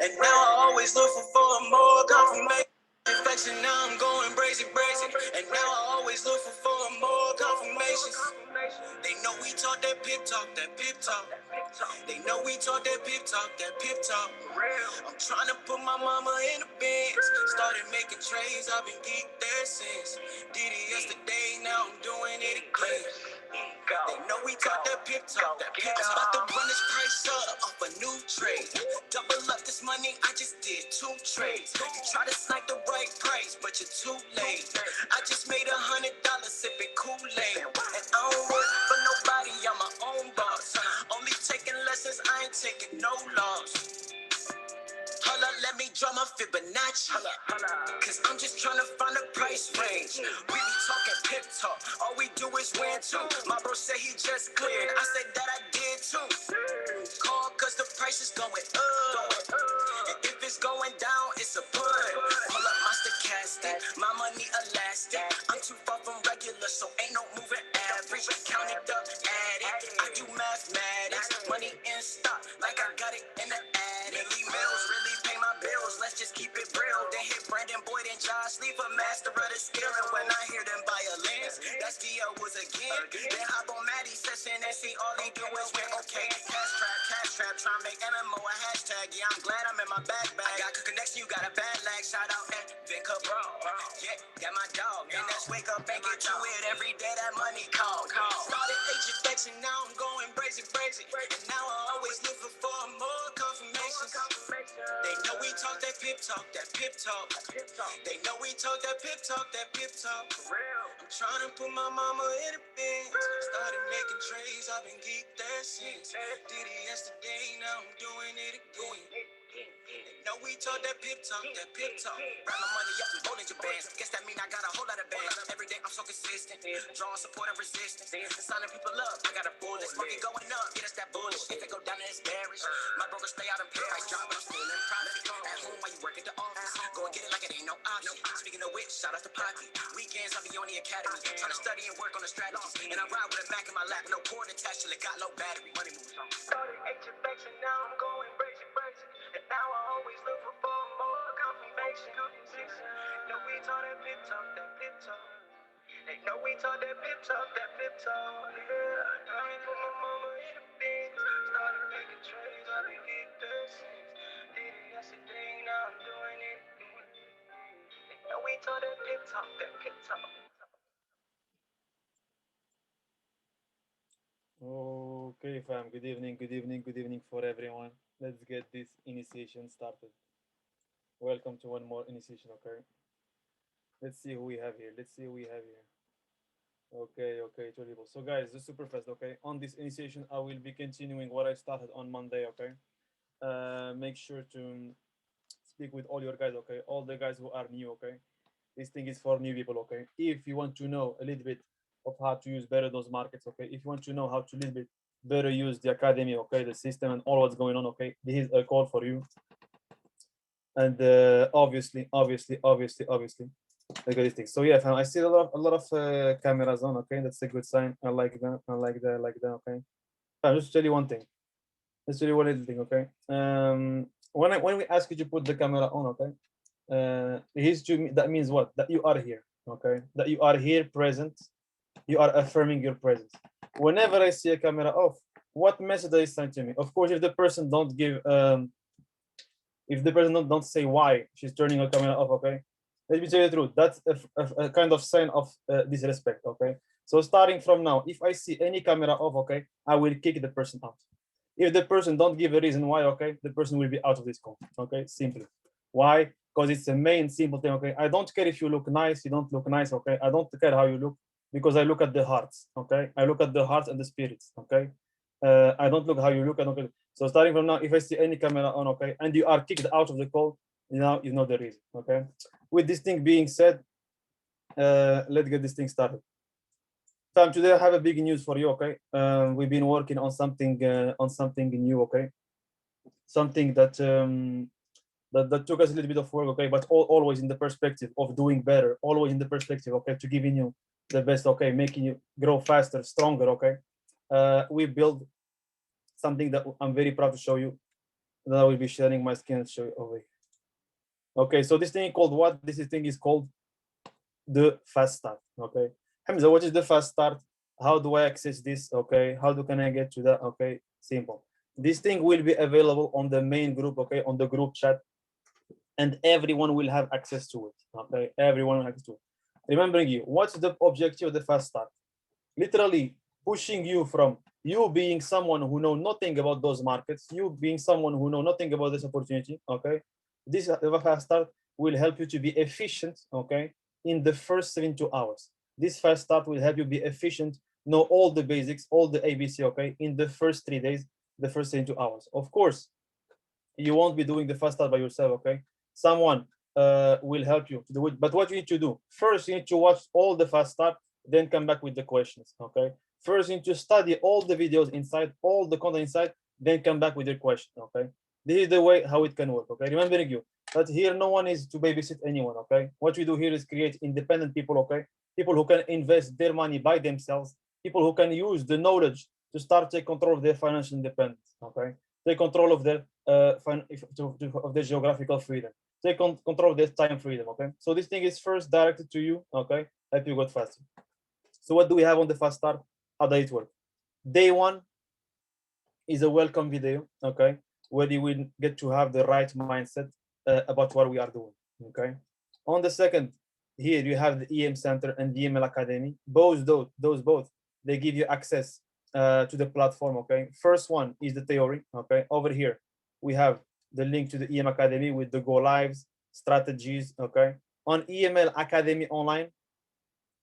And now I always look for more confirmation. Infection, now I'm going brazy, brazy. And now I always look for more confirmations. They know we talk that pip talk, that pip talk. They know we talk that pip talk, that pip talk. I'm trying to put my mama in the bins. Started making trades, I've been geeked there since. Did it yesterday, now I'm doing it again. They know we talk that pip talk, that pip talk. I'm about to run this price up off a new trade. Double up this money, I just did 2 trades. You try to snipe the right price, but you're too late. I just made $100 sipping Kool-Aid. And I don't work for nobody, I'm my own boss. Only taking lessons, I ain't taking no loss. Hold up, let me draw my Fibonacci. Cause I'm just trying to find a price range. We be talking pip talk, all we do is win too. My bro said he just cleared, I said that I did too. Call cause the price is going up. And if it's going down, it's a put. Pull up my stochastic, my money elastic. I'm too far from regular, so ain't no moving average. Count it up, add it, I do mathematics. Money in stock, like I got it in the attic. Millie Mills really pay my bills, let's just keep it real. Then hit Brandon Boyd and Josh, leave a master of the skill. And when I hear them violins, that's Dio was again. Then hop on Maddie's session and see all he do is win. Okay, cash trap, try to make MMO a hashtag. Yeah, I'm glad I'm in my bag. I got good connection, you got a bad lag. Shout out at Vinca Bro. Yeah, got my dog. And that's wake up and get to it every day. That money call. Started HFX and now I'm going brazy, brazy. And now I always looking for more confirmations. They know we talk that pip talk, that pip talk. They know we talk that pip talk, that pip talk. I'm trying to put my mama in the bins. Started making trades, I've been geeked there since. Did it yesterday, now I'm doing it again. They know we talk that pip talk, that pip talk. Wrap my money up and rolling your bands. Guess that mean I got a whole lot of bands. Every day I'm so consistent. Drawing support and resistance. Signing people up, I got a bullish. Market going up, yeah, that's that bullish. If it go down, then it's bearish. My brokers stay out in Paris. Drop, but I'm still in profit. At home while you work at the office. Go and get it like it ain't no option. Speaking of which, shout out to Pocket. Weekends I'll be on the academy. Trying to study and work on the strategies. And I ride with a Mac in my lap. No cord attached till it got low battery. Money moves on. Started HFX and now I'm going crazy, crazy. And now I always look for more confirmation. No, we talk that pip talk, that pip talk. They know we talk that pip talk, that pip talk. Yeah, I ain't put my mama in the bins. Started making trades, I've been geeked there since. Did it yesterday, now I'm doing it again. They know we talk that pip talk, that pip talk. Okay, fam. Good evening, good evening, good evening for everyone. Let's get this initiation started. Welcome to one more initiation, okay? Let's see who we have here. Let's see who we have here. Okay, terrible. So, guys, just super fast, okay? On this initiation, I will be continuing what I started on Monday, okay? Make sure to speak with all your guys, okay? All the guys who are new, okay? This thing is for new people, okay? If you want to know a little bit of how to use better those markets, okay? If you want to know how to little bit better use the academy, okay, the system and all what's going on, okay, this is a call for you. And obviously, look at this thing. So yeah, fam, I see a lot of cameras on, okay, that's a good sign. I like that, okay. Fam, just tell you one thing. Let's tell you one little thing, okay. When we ask you to put the camera on, okay, here's to me, that means what? That you are here, okay, that you are here present, you are affirming your presence. Whenever I see a camera off, what message is sent to me? Of course, if the person don't give if the person don't say why she's turning her camera off, okay, let me tell you the truth, that's a kind of sign of disrespect, okay. So starting from now, if I see any camera off, okay, I will kick the person out. If the person don't give a reason why, okay, the person will be out of this call, okay, simply. Why? Because it's a main simple thing, okay. I don't care if you look nice, you don't look nice, okay. I don't care how you look, because I look at the hearts, okay. I look at the hearts and the spirits, okay. I don't look how you look. I don't look. So starting from now, if I see any camera on, okay, and you are kicked out of the call, you know the reason, okay. With this thing being said, let's get this thing started. Fam, today I have a big news for you, okay. We've been working on something new, okay. Something that that took us a little bit of work, okay, but always in the perspective of doing better, always in the perspective, okay, to giving you the best, okay, making you grow faster, stronger, okay. We build something that I'm very proud to show you. Then I will be sharing my screen and show you over here. Okay, so this thing is called what? This thing is called the fast start. Okay, Hamza, what is the fast start? How do I access this? Okay, how can I get to that? Okay, simple. This thing will be available on the main group, okay, on the group chat, and everyone will have access to it. Okay, everyone will have access to it. Remembering you, what's the objective of the fast start? Literally pushing you from you being someone who know nothing about those markets, you being someone who know nothing about this opportunity. Okay, this fast start will help you to be efficient. Okay, in the first 72 hours. This fast start will help you be efficient, know all the basics, all the ABC. Okay, in the first 3 days, the first 72 hours. Of course, you won't be doing the fast start by yourself. Okay, someone will help you to do it. But what you need to do first, you need to watch all the fast start, then come back with the questions. Okay, first you need to study all the videos inside, all the content inside, then come back with your question. Okay, this is the way how it can work. Okay, remembering you that here no one is to babysit anyone. Okay, what we do here is create independent people. Okay, people who can invest their money by themselves, people who can use the knowledge to start take control of their financial independence. Okay, take control of their of their geographical freedom, take control of their time freedom. Okay, so this thing is first directed to you. Okay, help you get faster. So what do we have on the fast start? How does it work? Day one is a welcome video. Okay, where you will get to have the right mindset about what we are doing. Okay, on the second, here you have the EM Center and the EML Academy. Those both, they give you access to the platform. Okay, first one is the theory. Okay, over here we have the link to the EM Academy with the go lives, strategies. Okay, on EML Academy online,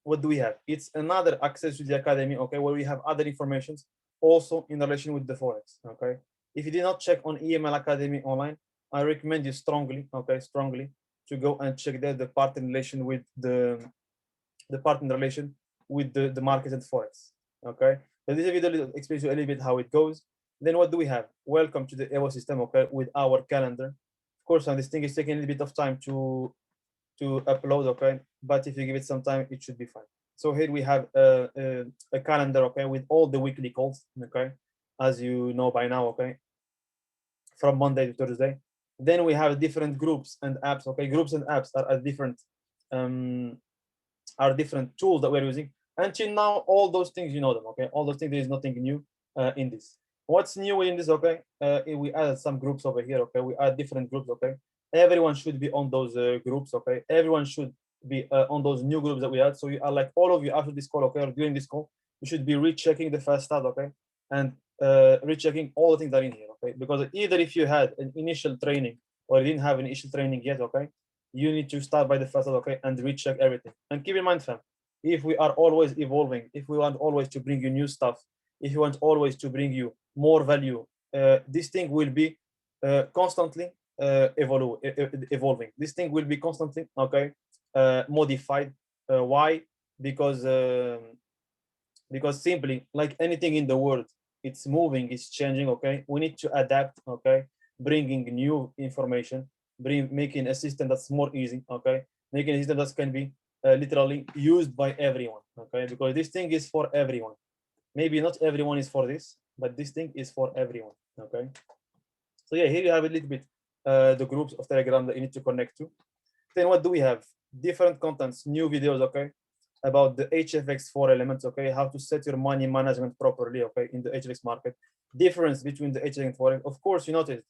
what do we have? It's another access to the academy. Okay, where we have other informations also in relation with the forex. Okay, if you did not check on EML Academy online, I recommend you strongly, okay, strongly, to go and check there the part in relation with the part in relation with the market and forex. Okay, so this video explains you a little bit how it goes. Then what do we have? Welcome to the EVO system. Okay, with our calendar. Of course, and this thing is taking a little bit of time to upload. Okay, but if you give it some time, it should be fine. So here we have a calendar. Okay, with all the weekly calls. Okay, as you know by now. Okay, from Monday to Thursday. Then we have different groups and apps. Okay, groups and apps um, are different tools that we're using. Until now, all those things you know them. Okay, all those things, there is nothing new in this. What's new in this? Okay, we added some groups over here. Okay, we add different groups. Okay, everyone should be on those groups. Okay, everyone should be on those new groups that we add. So you are like all of you after this call. Okay, or during this call, you should be rechecking the first start. Okay, and rechecking all the things that are in here. Okay, because either if you had an initial training or you didn't have an initial training yet. Okay, you need to start by the first, okay, and recheck everything. And keep in mind, fam, if we are always evolving, if we want always to bring you new stuff, if you want always to bring you more value, this thing will be constantly evolving. This thing will be constantly, okay, modified. Why? Because simply, like anything in the world, it's moving, it's changing. Okay, we need to adapt. Okay, bringing new information, making a system that's more easy. Okay, making a system that can be literally used by everyone. Okay, because this thing is for everyone. Maybe not everyone is for this, but this thing is for everyone. Okay, so yeah, here you have a little bit the groups of Telegram that you need to connect to. Then what do we have? Different contents, new videos. Okay, about the HFX 4 elements. Okay, how to set your money management properly. Okay, in the HFX market. Difference between the HFX and forex. Of course, you notice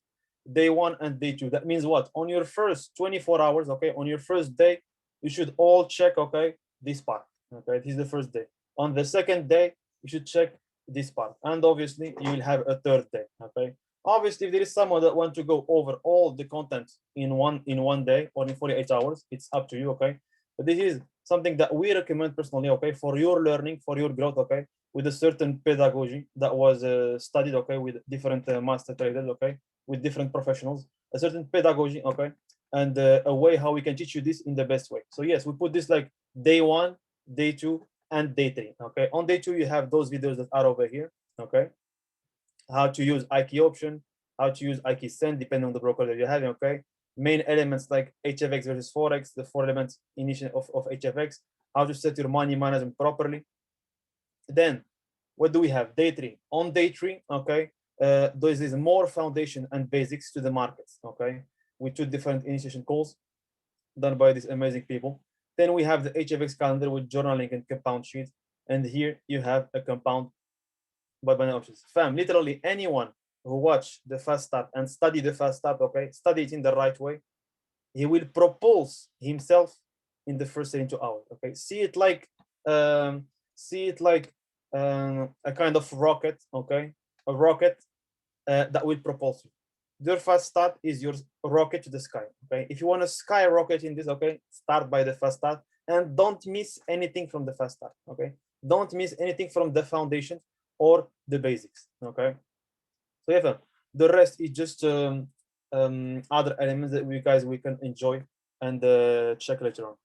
day one and day two. That means what? On your first 24 hours, okay, on your first day, you should all check, okay, this part. Okay, this is the first day. On the second day, you should check this part. And obviously, you will have a third day. Okay. Obviously, if there is someone that want to go over all the content in one day or in 48 hours, it's up to you. Okay. But this is something that we recommend personally, okay, for your learning, for your growth, okay, with a certain pedagogy that was studied, okay, with different master traders, okay, with different professionals, a certain pedagogy, okay, and a way how we can teach you this in the best way. So yes, we put this like day one, day two, and day three. Okay, on day two you have those videos that are over here. Okay, how to use IK option, how to use IK send depending on the broker that you're having. Okay, main elements like HFX versus forex, the 4 elements initial of HFX, how to set your money management properly. Then what do we have? Day three. On day three, okay, There is more foundation and basics to the markets, okay, with 2 different initiation calls done by these amazing people. Then we have the HFX calendar with journaling and compound sheet. And here you have a compound by binary options. Fam, literally anyone who watch the fast start and study the fast start, okay, study it in the right way, he will propulse himself in the first 72 hours. Okay, um, see it like a kind of rocket. Okay, a rocket that will propulse you. Your fast start is your rocket to the sky. Okay, if you want to skyrocket in this, okay, start by the fast start and don't miss anything from the fast start. Okay, don't miss anything from the foundation or the basics. Okay, so yeah, the rest is just other elements that we can enjoy and check later on.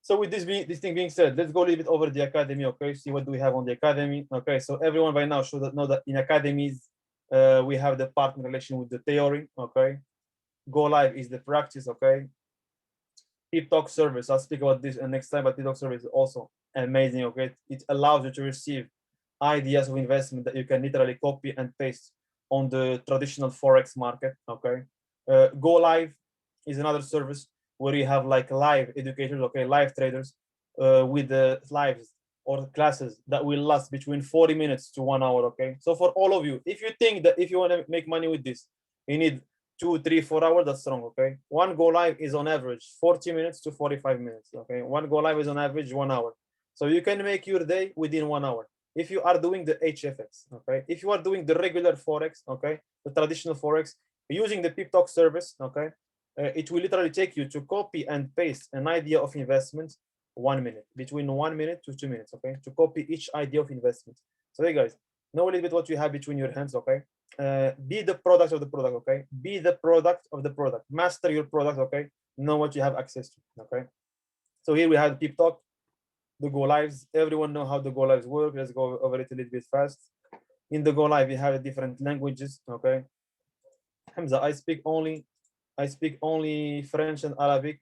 So with this thing being said, let's go a little bit over the academy. Okay, see what do we have on the academy. Okay, so everyone by now should know that in academies we have the partner relation with the theory. Okay, go live is the practice. Okay, Tip Talk service. I'll speak about this next time, but Tip Talk service is also amazing. Okay, it allows you to receive ideas of investment that you can literally copy and paste on the traditional forex market. Okay, Go Live is another service where you have like live educators, okay, live traders with the lives or classes that will last between 40 minutes to 1 hour. Okay, so for all of you, if you think that if you want to make money with this, you need 2, 3, 4 hours, that's wrong. Okay, one go live is on average 40 minutes to 45 minutes. Okay, one go live is on average 1 hour, so you can make your day within 1 hour if you are doing the HFX. Okay, if you are doing the regular forex, okay, the traditional forex using the Pip Talk service, okay, it will literally take you to copy and paste an idea of investment 1 minute, between 1 minute to 2 minutes, okay, to copy each idea of investment. So hey guys, know a little bit what you have between your hands. Okay, be the product of the product. Okay, be the product of the product, master your product. Okay, know what you have access to. Okay, so here we have Pip Talk, the go lives. Everyone know how the go lives work. Let's go over it a little bit fast. In the go live you have different languages. Okay, Hamza, I speak only French and Arabic.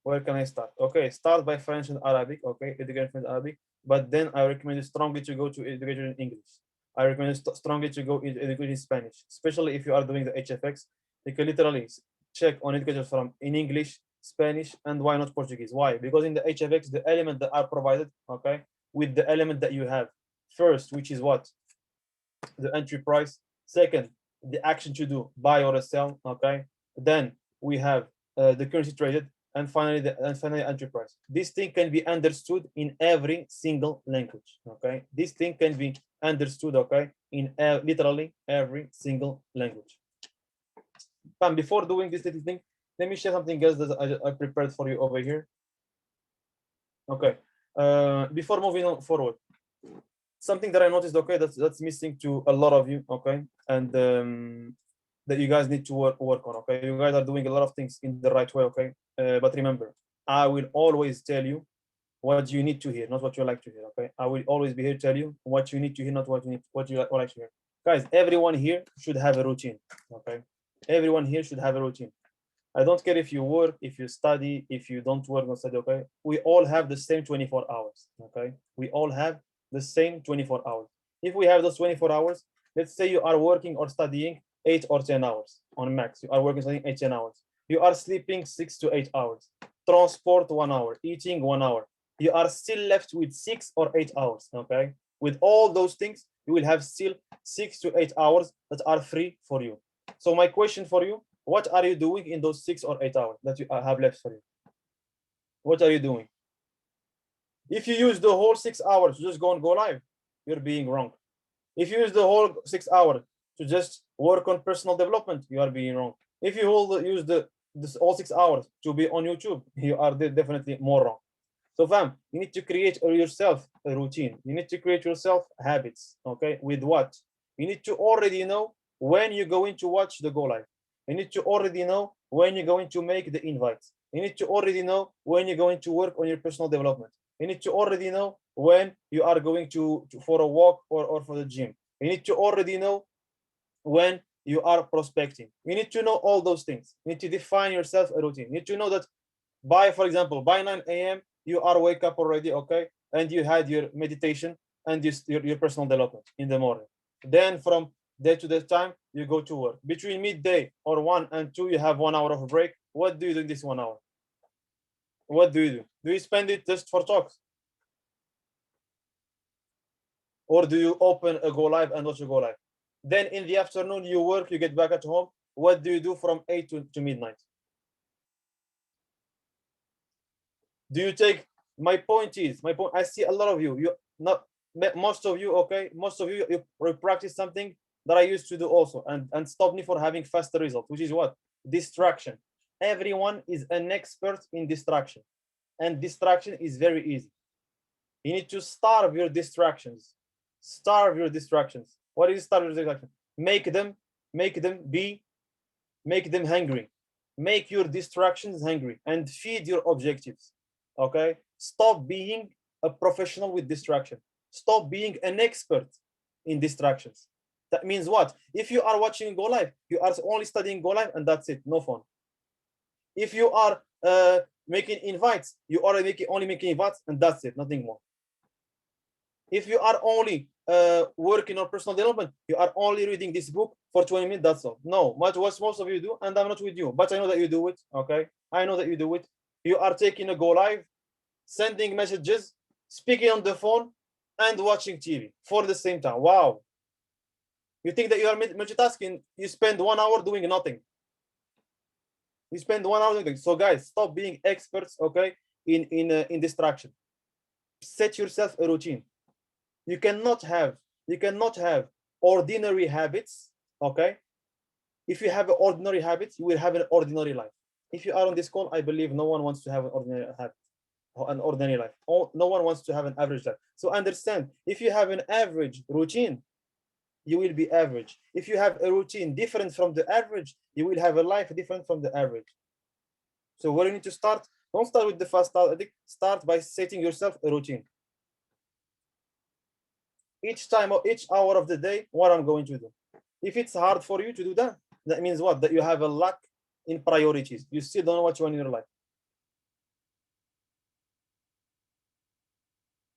Where can I start? Okay, start by French and Arabic. Okay, education French and Arabic. But then I recommend you strongly to go to education in English. I recommend you strongly to go into education in Spanish, especially if you are doing the HFX. You can literally check on education from in English, Spanish, and why not Portuguese? Why? Because in the HFX, the element that are provided, okay, with the element that you have first, which is what? The entry price. Second, the action to do, buy or sell. Okay. Then we have the currency traded, and finally entry price. This thing can be understood in every single language. Okay. This thing can be understood, okay, in literally every single language. But before doing this little thing, let me share something else that I prepared for you over here. Okay. Before moving on forward, something that I noticed, okay, that's missing to a lot of you, okay, and that you guys need to work on. Okay, you guys are doing a lot of things in the right way. Okay, but remember, I will always tell you what you need to hear, not what you like to hear. Okay, I will always be here to tell you what you need to hear, not what you like to hear. Guys, everyone here should have a routine. Okay, everyone here should have a routine. I don't care if you work, if you study, if you don't work or study. Okay, we all have the same 24 hours. Okay, we all have the same 24 hours. If we have those 24 hours, let's say you are working or studying 8 or 10 hours on max. You are working studying 8, 10 hours. You are sleeping 6 to 8 hours. Transport 1 hour, eating 1 hour. You are still left with 6 or 8 hours. Okay, with all those things, you will have still 6 to 8 hours that are free for you. So my question for you: what are you doing in those 6 or 8 hours that you have left for you? What are you doing? If you use the whole 6 hours to just go and go live, you're being wrong. If you use the whole 6 hours to just work on personal development, you are being wrong. If you use this all 6 hours to be on YouTube, you are definitely more wrong. So fam, you need to create yourself a routine. You need to create yourself habits. Okay, with what? You need to already know when you're going to watch the go live. You need to already know when you're going to make the invites. You need to already know when you're going to work on your personal development. You need to already know when you are going to for a walk or for the gym. You need to already know when you are prospecting. You need to know all those things. You need to define yourself a routine. You need to know that for example, by 9 a.m., you are wake up already, okay? And you had your meditation and your personal development in the morning. Then from Day-to-day time, you go to work. Between midday or 1 and 2, you have 1 hour of a break. What do you do in this 1 hour? What do you do? Do you spend it just for talks? Or do you open a go live and watch a go live? Then in the afternoon, you work, you get back at home. What do you do from 8 to midnight? Do you take, my point, I see a lot of you not most of you, okay, most of you, you practice something that I used to do also, and stop me for having faster results, which is what? Distraction. Everyone is an expert in distraction, and distraction is very easy. You need to starve your distractions. Starve your distractions. What is starve your distractions? Make them hungry. Make your distractions hungry and feed your objectives. Okay? Stop being a professional with distraction. Stop being an expert in distractions. That means what? If you are watching Go Live, you are only studying Go Live and that's it, no fun. If you are making invites, you are only making invites and that's it, nothing more. If you are only working on personal development, you are only reading this book for 20 minutes, that's all. No, what most of you do, and I'm not with you, but I know that you do it, okay? I know that you do it. You are taking a Go Live, sending messages, speaking on the phone, and watching TV for the same time. Wow. You think that you are multitasking, you spend 1 hour doing nothing. You spend 1 hour doing nothing. So guys, stop being experts, okay, in distraction. Set yourself a routine. You cannot have ordinary habits, okay? If you have ordinary habits, you will have an ordinary life. If you are on this call, I believe no one wants to have an ordinary habit, an ordinary life. No one wants to have an average life. So understand, if you have an average routine, you will be average. If you have a routine different from the average, you will have a life different from the average. So where you need to start, don't start with the fast start. Start by setting yourself a routine. Each time or each hour of the day, what I'm going to do. If it's hard for you to do that, that means what? That you have a lack in priorities. You still don't know what you want in your life.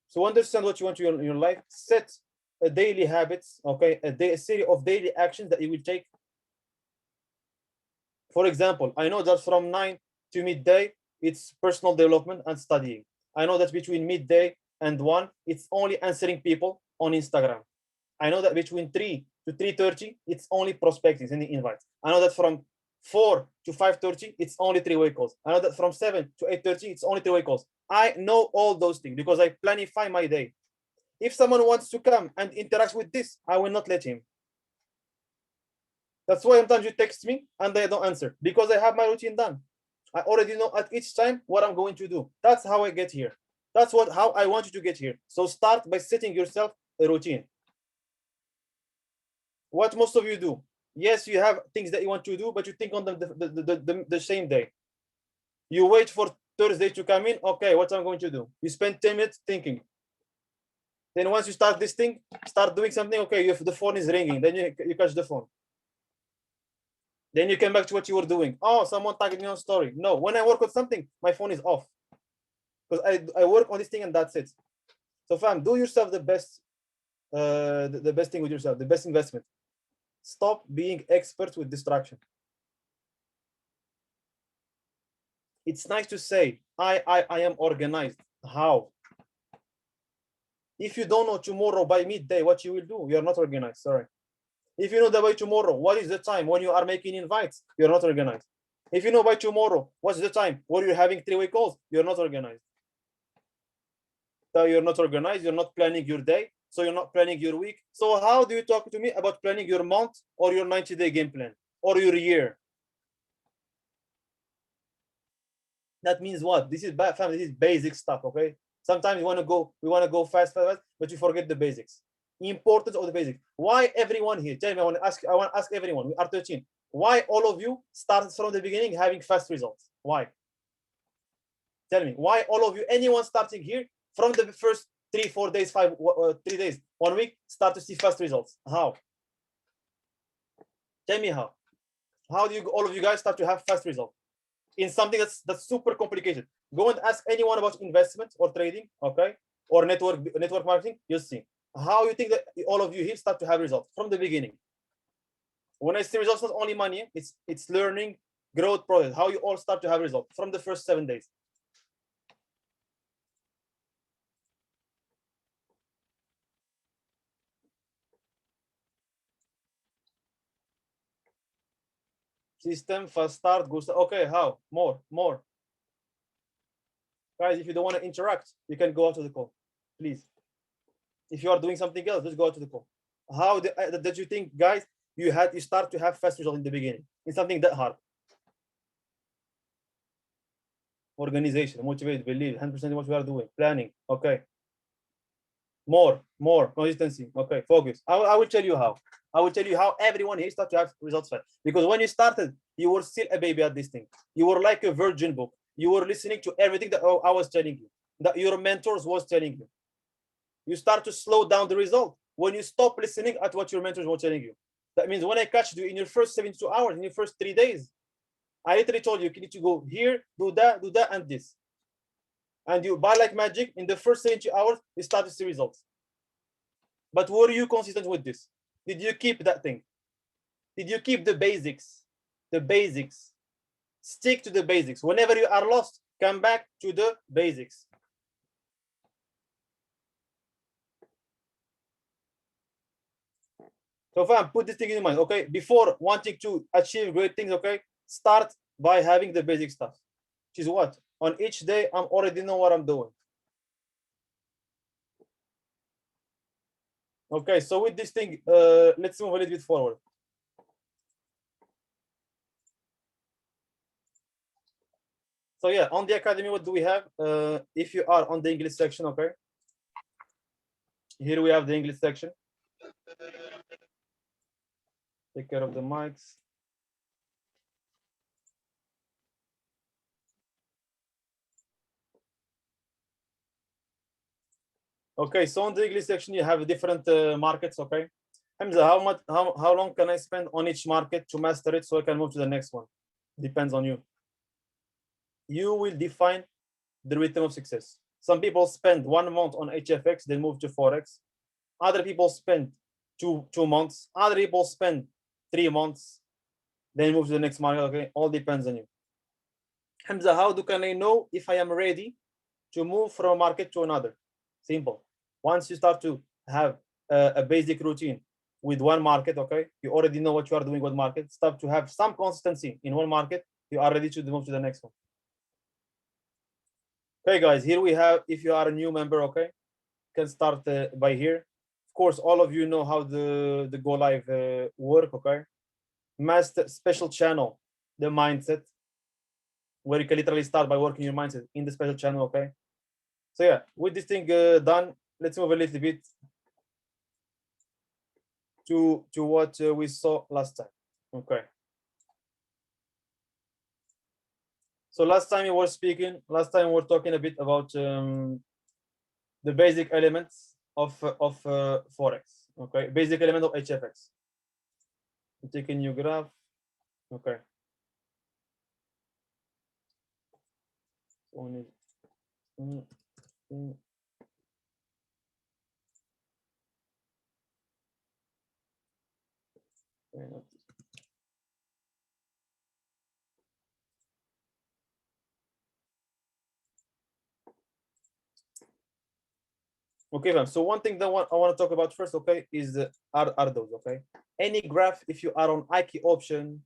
So understand what you want in your life. Set a daily habits, okay? A series of daily actions that you will take. For example, I know that from 9 to midday, it's personal development and studying. I know that between midday and 1, it's only answering people on Instagram. I know that between 3 to 3:30, it's only prospecting, sending invites. I know that from 4 to 5:30, it's only 3-way calls. I know that from 7 to 8:30, it's only 3-way calls. I know all those things because I planify my day. If someone wants to come and interact with this, I will not let him. That's why sometimes you text me and I don't answer because I have my routine done. I already know at each time what I'm going to do. That's how I get here. That's how I want you to get here. So start by setting yourself a routine. What most of you do, yes, you have things that you want to do, but you think on the same day. You wait for Thursday to come in. Okay, what I'm going to do? You spend 10 minutes thinking. Then once you start this thing, start doing something. Okay, the phone is ringing. Then you catch the phone. Then you come back to what you were doing. Oh, someone tagged me on story. No, when I work on something, my phone is off because I work on this thing and that's it. So fam, do yourself the best, the best thing with yourself, the best investment. Stop being expert with distraction. It's nice to say, I am organized. How? If you don't know tomorrow by midday what you will do, you're not organized, sorry. If you know that by tomorrow, what is the time when you are making invites, you're not organized. If you know by tomorrow, what's the time when you're having 3-way calls, you're not organized. So you're not organized, you're not planning your day, so you're not planning your week. So how do you talk to me about planning your month or your 90-day game plan or your year? That means what? This is bad, family. This is basic stuff, okay? Sometimes we want to go fast, but you forget the basics. Importance of the basics. Why everyone here? Tell me. I want to ask everyone. We are 13. Why all of you started from the beginning having fast results? Why? Tell me. Why all of you? Anyone starting here from the first 3, 4 days, 3 days, 1 week, start to see fast results? How? Tell me how. How do you all of you guys start to have fast results in something that's super complicated? Go and ask anyone about investment or trading, okay, or network marketing. You'll see how you think that all of you here start to have results from the beginning. When I say results, not only money, it's learning, growth process, how you all start to have results from the first 7 days. System, fast start, go start. Okay, how? More. Guys, if you don't want to interact, you can go out to the call, please. If you are doing something else, just go out to the call. How did you think, guys, you start to have fast results in the beginning in something that hard? Organization, motivate, believe, 100% what we are doing, planning. Okay. More consistency. Okay, focus. I will tell you how. I will tell you how everyone here starts to have results fast. Because when you started, you were still a baby at this thing. You were like a virgin book. You were listening to everything that I was telling you, that your mentors was telling you. You start to slow down the result when you stop listening at what your mentors were telling you. That means when I catch you in your first 72 hours, in your first 3 days, I literally told you need to go here, do that, and this. And you, by like magic, in the first 70 hours, you start to see results. But were you consistent with this? Did you keep that thing? Did you keep the basics? The basics. Stick to the basics. Whenever you are lost, come back to the basics. So fam, put this thing in mind, okay? Before wanting to achieve great things, okay? Start by having the basic stuff. Which is what? On each day, I'm already know what I'm doing. Okay, so with this thing, let's move a little bit forward. So yeah, on the academy, what do we have? If you are on the English section, okay? Here we have the English section. Take care of the mics. Okay, so on the English section, you have different markets, okay? Hamza, how long can I spend on each market to master it so I can move to the next one? Depends on you. You will define the rhythm of success. Some people spend 1 month on HFX, then move to Forex. Other people spend two months. Other people spend 3 months, then move to the next market, okay? All depends on you. Hamza, how can I know if I am ready to move from a market to another? Simple. Once you start to have a basic routine with one market, okay, you already know what you are doing with market. Start to have some consistency in one market, you are ready to move to the next one. Okay, guys, here we have, if you are a new member, okay, can start by here. Of course, all of you know how the go live work, okay? Master special channel, the mindset, where you can literally start by working your mindset in the special channel, okay? So yeah, with this thing done, let's move a little bit to what we saw last time, okay? So last time we were talking a bit about the basic elements of Forex, okay? Basic element of HFX. Take a new graph, okay? Okay, fam. So one thing that I want to talk about first, okay, is are those, okay? Any graph, if you are on IKE option,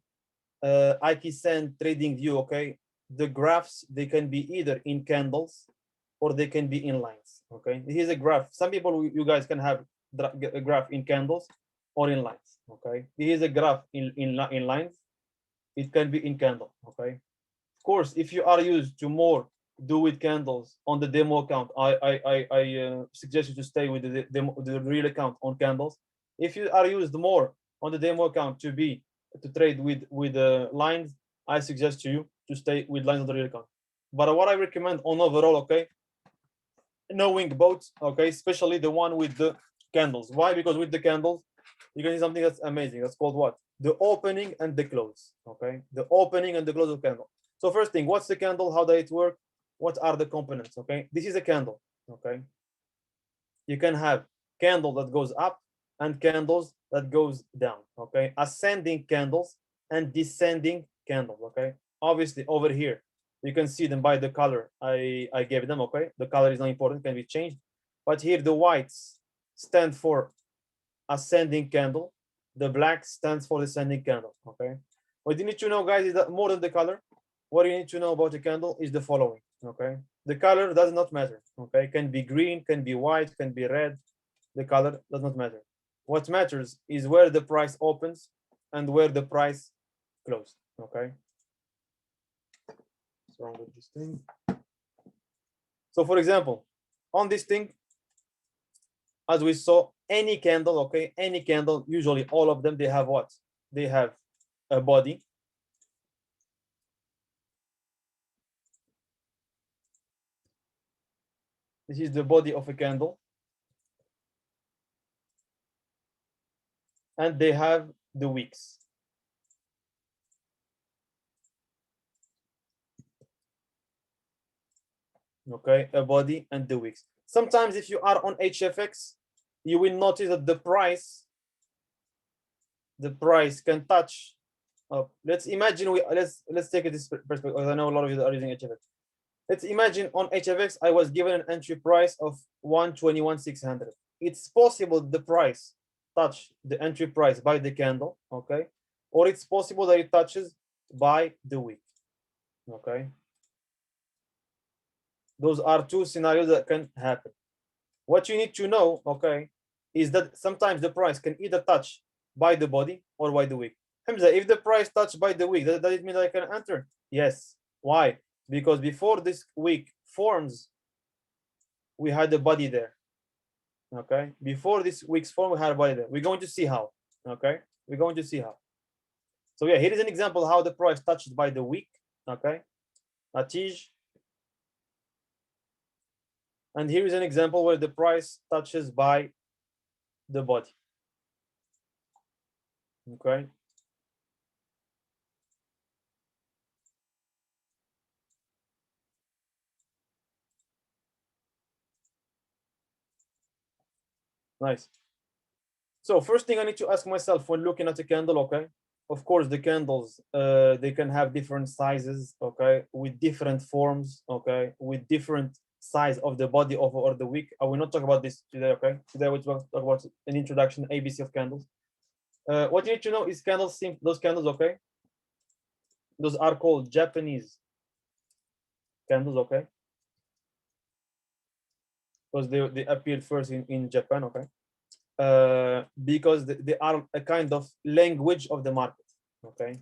IKE send, trading view, okay, the graphs, they can be either in candles or they can be in lines, okay? Here's a graph. Some people, you guys can have a graph in candles or in lines, okay? Here's a graph in lines. It can be in candle, okay? Of course, if you are used to more do with candles on the demo account, I suggest you to stay with the real account on candles. If you are used more on the demo account to trade with lines, I suggest to you to stay with lines on the real account. But what I recommend on overall, okay, knowing both, okay, especially the one with the candles. Why? Because with the candles, you can see something that's amazing. That's called what? The opening and the close, okay? The opening and the close of candle. So first thing, what's the candle? How does it work? What are the components, okay? This is a candle, okay? You can have candle that goes up and candles that goes down, okay? Ascending candles and descending candles, okay? Obviously over here, you can see them by the color I gave them, okay? The color is not important, can be changed. But here the whites stand for ascending candle, the black stands for descending candle, okay? What you need to know, guys, is that more than the color, what you need to know about a candle is the following, okay? The color does not matter, okay? Can be green, can be white, can be red. The color does not matter. What matters is where the price opens and where the price closed, okay? What's wrong with this thing? So for example, on this thing, as we saw, any candle, okay, any candle, usually all of them, they have what? They have a body. This is the body of a candle. And they have the wicks. Okay, a body and the wicks. Sometimes if you are on HFX, you will notice that the price can touch. Let's imagine let's take this perspective. I know a lot of you are using HFX. Let's imagine on HFX I was given an entry price of 121,600. It's possible the price touch the entry price by the candle, okay, or it's possible that it touches by the wick, okay. Those are two scenarios that can happen. What you need to know, okay, is that sometimes the price can either touch by the body or by the wick. Hamza, if the price touched by the wick, does it mean that I can enter? Yes. Why? Because before this wick forms, we had the body there. Okay. Before this wick's form, we had a body there. We're going to see how. Okay. We're going to see how. So yeah, here is an example how the price touched by the wick. Okay. A tige. And here is an example where the price touches by the body. Okay. Nice. So first thing I need to ask myself when looking at a candle, okay? Of course, the candles, they can have different sizes, okay? With different forms, okay? With different size of the body or the wick. I will not talk about this today, okay? Today we'll talk about an introduction, ABC of candles. What you need to know is candles, those candles, okay? Those are called Japanese candles, okay? Because they appeared first in Japan, okay? Because they are a kind of language of the market, okay?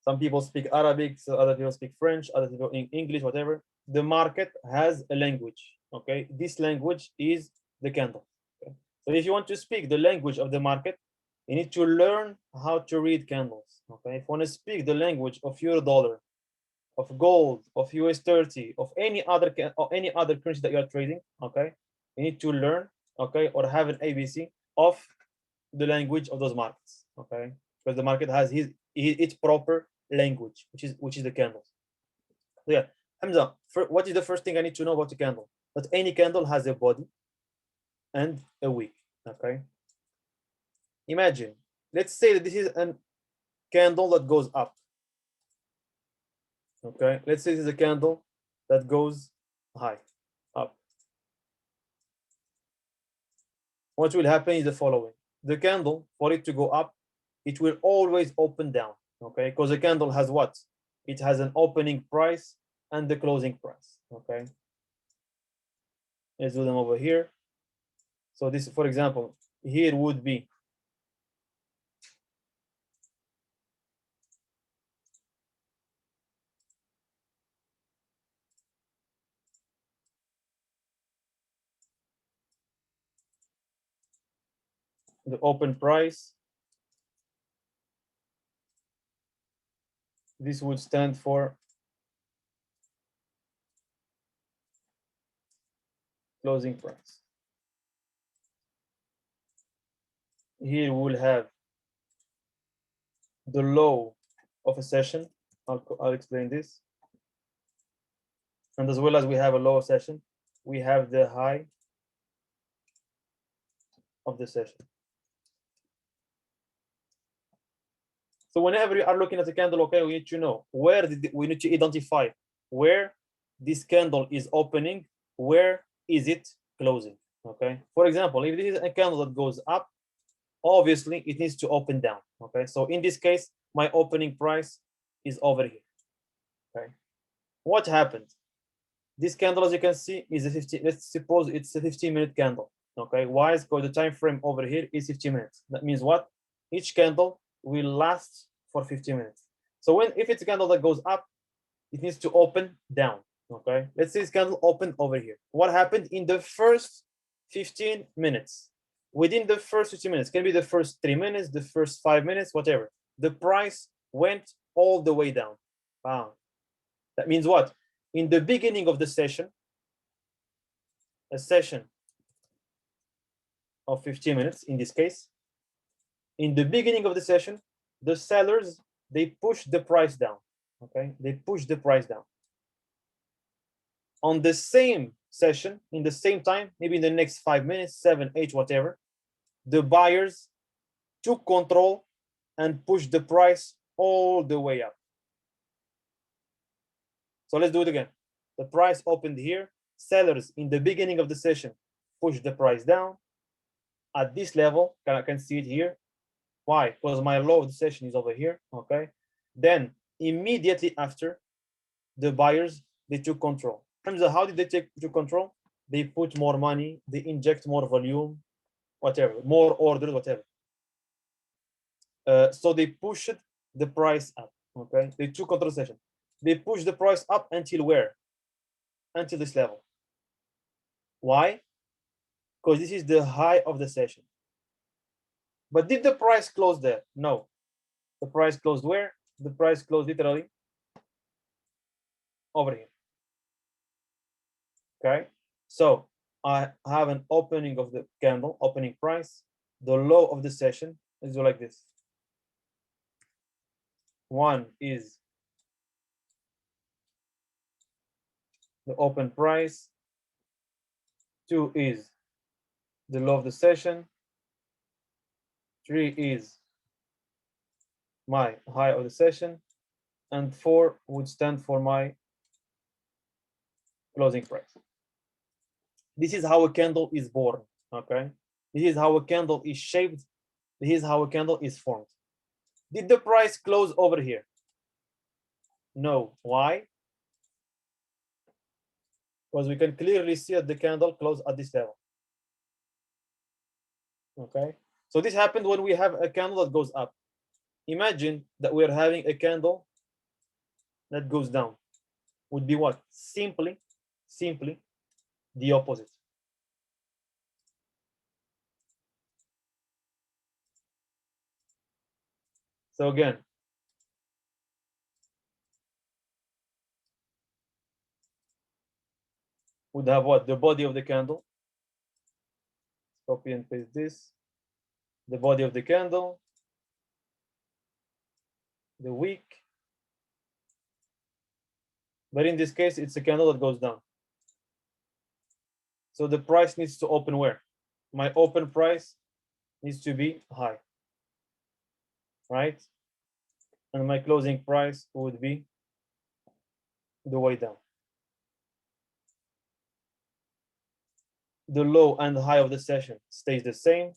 Some people speak Arabic, so other people speak French, other people in English, whatever. The market has a language, okay? This language is the candle, okay? So if you want to speak the language of the market, you need to learn how to read candles, okay? If you want to speak the language of euro dollar, of gold, of US 30, of any other currency that you are trading, okay? You need to learn, okay, or have an ABC of the language of those markets, okay? Because the market has its proper language, which is the candles. So yeah, Hamza, what is the first thing I need to know about a candle? That any candle has a body and a wick, okay? Imagine, let's say that this is a candle that goes up, okay? Let's say this is a candle that goes high, up. What will happen is the following. The candle, for it to go up, it will always open down, okay? Because the candle has what? It has an opening price and the closing price, okay? Let's do them over here. So this, for example, here would be the open price. This would stand for closing price. Here we'll have the low of a session. I'll explain this. And as well as we have a low session, we have the high of the session. So whenever you are looking at a candle, okay, we need to know where we need to identify where this candle is opening, where is it closing. Okay. For example, if this is a candle that goes up, obviously it needs to open down. Okay. So in this case, my opening price is over here. Okay. What happened? This candle, as you can see, is a 15. Let's suppose it's a 15-minute candle. Okay. Why? Because the time frame over here is 15 minutes. That means what? Each candle will last for 15 minutes. So if it's a candle that goes up, it needs to open down. Okay. Let's say this candle opened over here. What happened in the first 15 minutes? Within the first 15 minutes, can be the first 3 minutes, the first 5 minutes, whatever. The price went all the way down. Wow. That means what? In the beginning of the session, a session of 15 minutes in this case, in the beginning of the session, the sellers, they push the price down. Okay, they push the price down. On the same session, in the same time, maybe in the next 5 minutes, 7, 8, whatever, the buyers took control and pushed the price all the way up. So let's do it again. The price opened here. Sellers in the beginning of the session pushed the price down at this level. I can see it here. Why? Because my low of the session is over here. Okay. Then immediately after, the buyers, they took control. Hamza, how did they take control? They put more money, they inject more volume, whatever, more orders, whatever. So they pushed the price up. Okay, they took control of the session. They pushed the price up until where? Until this level. Why? Because this is the high of the session. But did the price close there? No. The price closed where? The price closed literally over here. Okay, so I have an opening of the candle, opening price. The low of the session is like this. One is the open price. Two is the low of the session. Three is my high of the session. And four would stand for my closing price. This is how a candle is born. Okay, this is how a candle is shaped. This is how a candle is formed. Did the price close over here? No. Why? Because we can clearly see that the candle closed at this level. Okay, so this happened when we have a candle that goes up. Imagine that we're having a candle that goes down. Would be what? Simply the opposite. So again, would have what? The body of the candle. Copy and paste this. The body of the candle, the wick. But in this case, it's a candle that goes down. So the price needs to open where? My open price needs to be high, right? And my closing price would be the way down. The low and high of the session stays the same.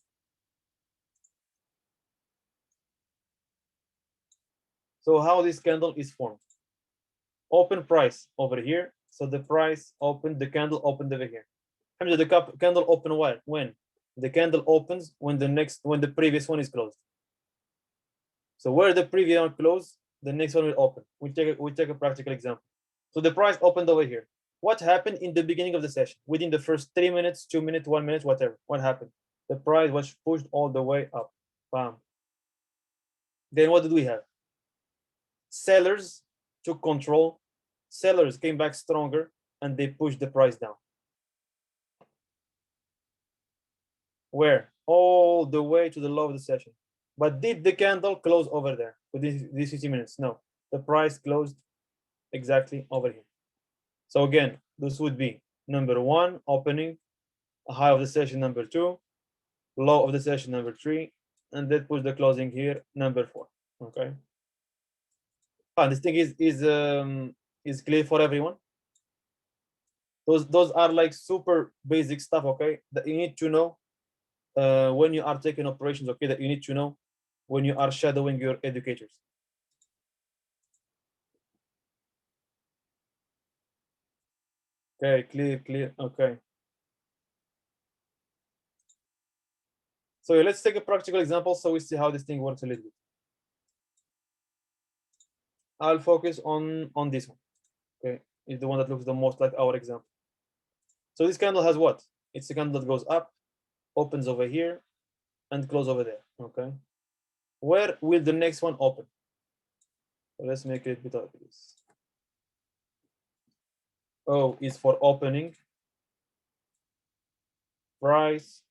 So how this candle is formed? Open price over here. So the price opened, the candle opened over here. The candle open when? The candle opens when the previous one is closed. So where the previous one closed, the next one will open. We take a practical example. So the price opened over here. What happened in the beginning of the session? Within the first 3 minutes, 2 minutes, 1 minute, whatever. What happened? The price was pushed all the way up. Bam. Then what did we have? Sellers took control. Sellers came back stronger and they pushed the price down. Where? All the way to the low of the session. But did the candle close over there for these 50 minutes? No. The price closed exactly over here. So again, this would be number one, opening, high of the session number two, low of the session number three, and that puts the closing here number four. Okay. This thing is clear for everyone. Those are like super basic stuff, okay, that you need to know when you are taking operations, okay, that you need to know when you are shadowing your educators. Okay, clear. Okay. So let's take a practical example so we see how this thing works a little bit. I'll focus on this one. Okay, it's the one that looks the most like our example. So this candle has what? It's a candle that goes up, opens over here, and close over there. Okay. Where will the next one open? So let's make it a bit of this. O is for opening, price.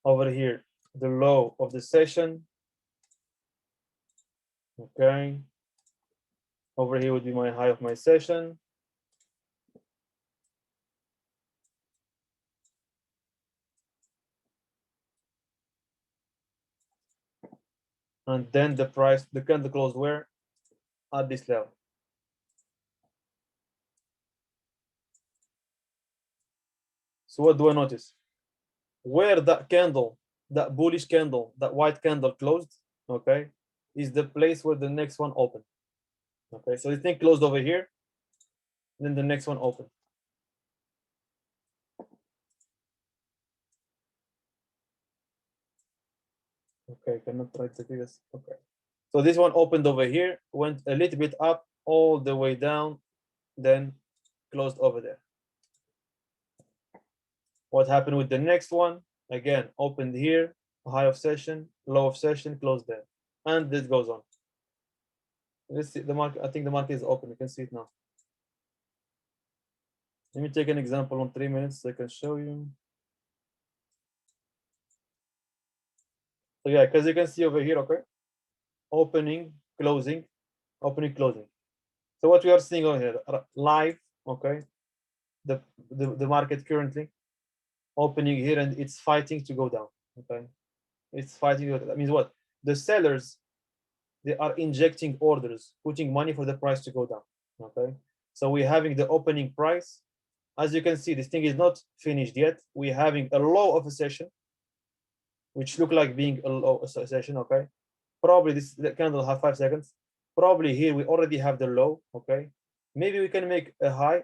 Over here, the low of the session. Okay. Over here would be my high of my session. And then the price, the candle closed where? At this level. So what do I notice? Where that candle, that bullish candle, that white candle closed, okay, is the place where the next one opened. Okay, so this thing closed over here, then the next one opened. Okay, cannot write the figures. Okay, so this one opened over here, went a little bit up, all the way down, then closed over there. What happened with the next one? Again, opened here, high of session, low of session, closed there, and this goes on. Let's see the market. I think the market is open. You can see it now. Let me take an example on 3 minutes so I can show you. So yeah, because you can see over here, okay, opening, closing, opening, closing. So what we are seeing over here, live, okay, the market currently opening here and it's fighting to go down. Okay, it's fighting. That means what? The sellers, they are injecting orders, putting money for the price to go down. Okay, so we're having the opening price. As you can see, this thing is not finished yet. We're having a low of a session, which look like being a low session. Okay, probably this candle have 5 seconds. Probably here we already have the low. Okay, maybe we can make a high.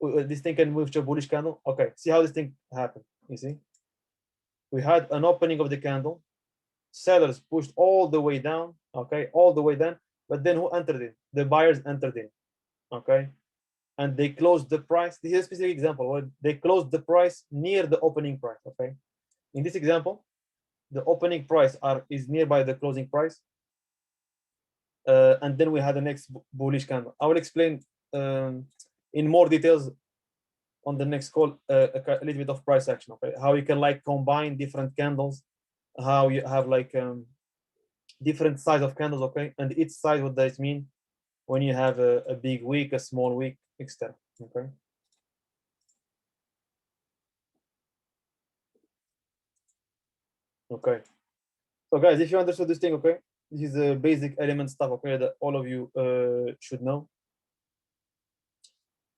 This thing can move to a bullish candle. Okay, see how this thing happened. You see, we had an opening of the candle. Sellers pushed all the way down. Okay, all the way down. But then who entered in? The buyers entered in. Okay, and they closed the price. This is a specific example where they closed the price near the opening price. Okay, in this example, the opening price is nearby the closing price, and then we had the next bullish candle. I will explain in more details on the next call a little bit of price action. Okay, how you can like combine different candles, how you have like different size of candles. Okay, and each size, what does it mean when you have a big wick, a small wick, etc. Okay. Okay. So guys, if you understood this thing, okay, this is the basic element stuff, okay, that all of you should know.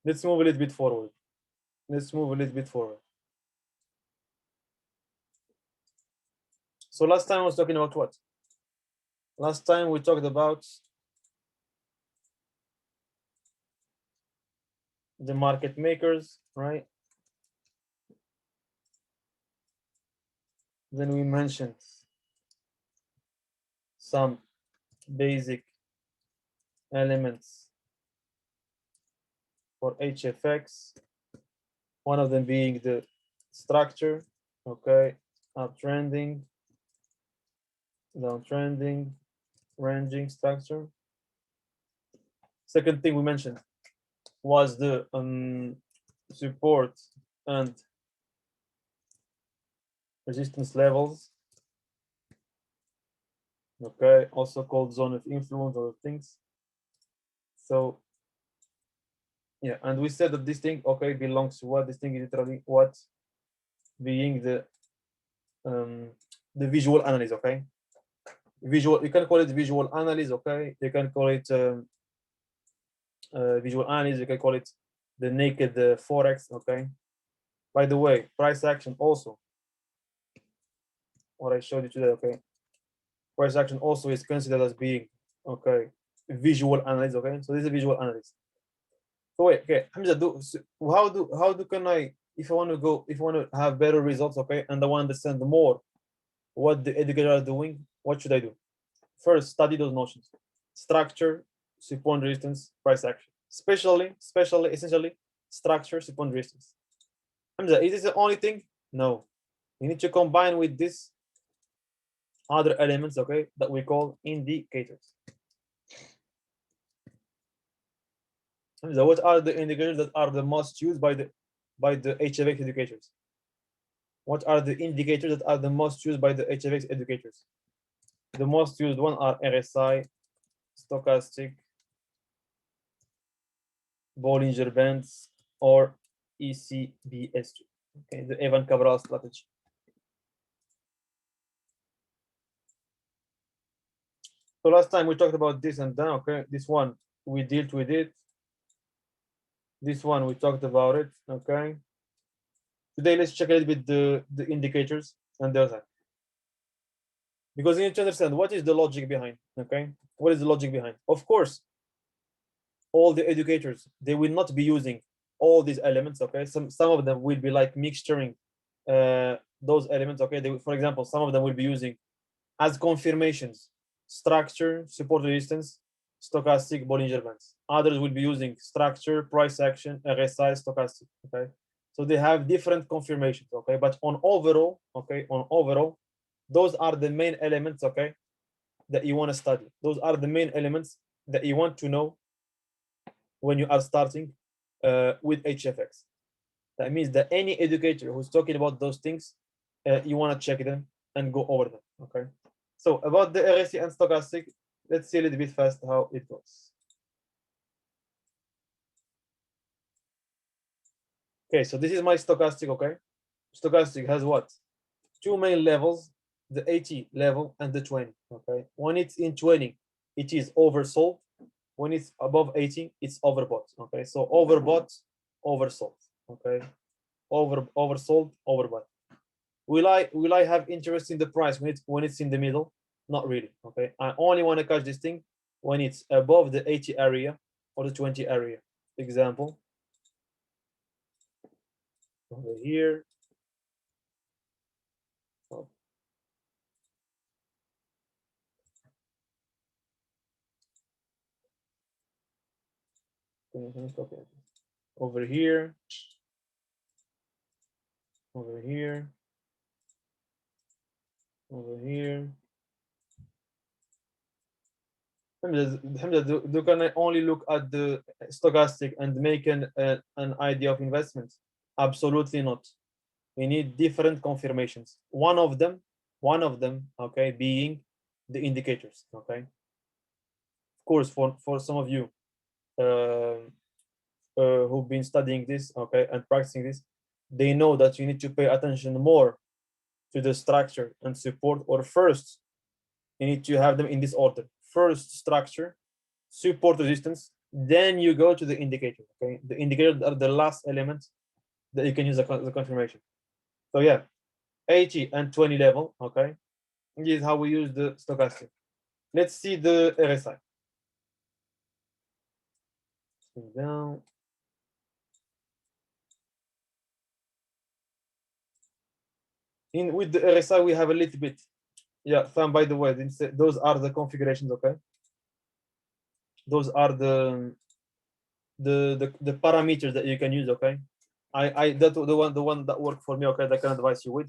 Let's move a little bit forward. Let's move a little bit forward. So last time I was talking about what? Last time we talked about the market makers, right? Then we mentioned some basic elements for HFX. One of them being the structure, okay, uptrending, downtrending, ranging structure. Second thing we mentioned was the support and resistance levels, okay, also called zone of influence, other things. So yeah, and we said that this thing, okay, belongs to what? This thing is literally what? Being the the visual analysis, okay? Visual, you can call it visual analysis, okay? You can call it visual analysis, you can call it the naked forex, okay? By the way, price action also, what I showed you today, okay? Price action also is considered as being, okay, visual analysis, okay? So this is a visual analysis. So wait, okay, Hamza, how do can I, if I want to have better results, okay, and I want to understand more what the educators are doing, what should I do? First, study those notions: structure, support and resistance, price action. Essentially, structure, support and resistance. Hamza, is this the only thing? No. You need to combine with this other elements, okay, that we call indicators. Hamza, what are the indicators that are the most used by the HFX educators? What are the indicators that are the most used by the HFX educators? The most used one are RSI, stochastic, Bollinger Bands, or ECBS2. Okay, the Evan Cabral strategy. So last time we talked about this and that. Okay, this one we dealt with it. This one we talked about it. Okay. Today let's check a little bit the indicators and the other. Because you need to understand what is the logic behind. Okay, what is the logic behind? Of course, all the educators, they will not be using all these elements. Okay, some of them will be like mixturing those elements. Okay, for example, some of them will be using as confirmations structure, support resistance, stochastic, Bollinger Bands. Others will be using structure, price action, RSI, stochastic. Okay, so they have different confirmations. Okay, but on overall, those are the main elements. Okay, that you want to study. Those are the main elements that you want to know when you are starting with HFX. That means that any educator who's talking about those things, you want to check them and go over them. Okay. So about the RSI and stochastic, let's see a little bit fast how it goes. Okay, so this is my stochastic. Okay, stochastic has what? Two main levels: the 80 level and the 20. Okay, when it's in 20, it is oversold. When it's above 80, it's overbought. Okay, so overbought, oversold. Okay, oversold, overbought. Will I have interest in the price when it's in the middle? Not really. Okay, I only want to catch this thing when it's above the 80 area or the 20 area. Example over here. Oh. Over here, over here, over here. Do can I only look at the stochastic and make an idea of investment? Absolutely not. We need different confirmations. One of them, okay, being the indicators. Okay. Of course, for some of you who've been studying this, okay, and practicing this, they know that you need to pay attention more to the structure and support. Or first, you need to have them in this order: first structure, support, resistance, then you go to the indicator. Okay, the indicators are the last element that you can use the confirmation. So yeah, 80 and 20 level. Okay, this is how we use the stochastic. Let's see the RSI. Down. In with the RSI, we have a little bit. Yeah, Sam, by the way, those are the configurations. Okay, those are the parameters that you can use. Okay, that the one that worked for me. Okay, that I can advise you with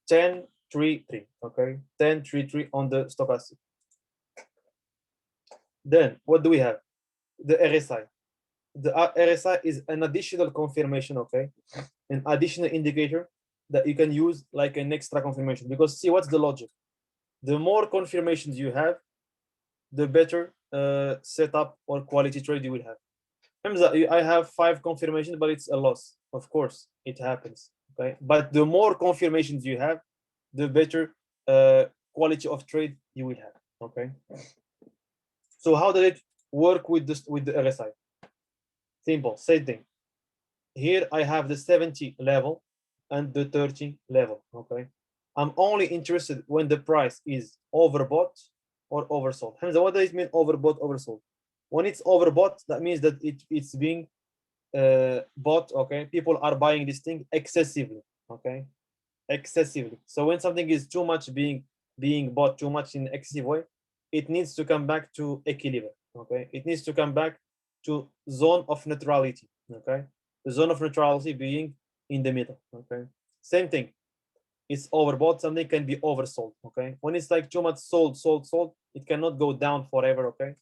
10 3 3. Okay, 10 3 3 on the stochastic. Then what do we have? The RSI. The RSI is an additional confirmation. Okay, an additional indicator that you can use like an extra confirmation. Because see, what's the logic? The more confirmations you have, the better setup or quality trade you will have. Hamza, I have 5 confirmations, but it's a loss. Of course, it happens. Okay, but the more confirmations you have, the better quality of trade you will have. Okay. So how does it work with this with the RSI? Simple, same thing. Here I have the 70 level and the 30 level. Okay. I'm only interested when the price is overbought or oversold. Hamza, what does it mean overbought, oversold? When it's overbought, that means that it's being bought. Okay, people are buying this thing excessively. Okay, excessively. So when something is too much being bought too much in excessive way, it needs to come back to equilibrium. Okay, it needs to come back to zone of neutrality. Okay, the zone of neutrality being in the middle. Okay, same thing. It's overbought. Something can be oversold. Okay, when it's like too much sold, it cannot go down forever. Okay,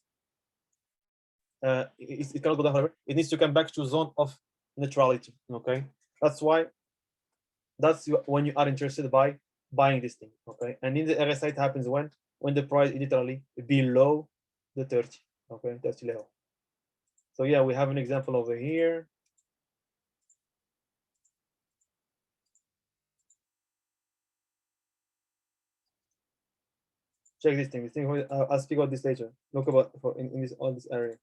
it cannot go down forever. It needs to come back to zone of neutrality. Okay, that's why that's when you are interested by buying this thing. Okay, and in the RSI it happens when the price is literally below the 30. Okay, 30 level. So yeah, we have an example over here. Check this thing. This thing I'll speak about this later. Look about for in this all this area.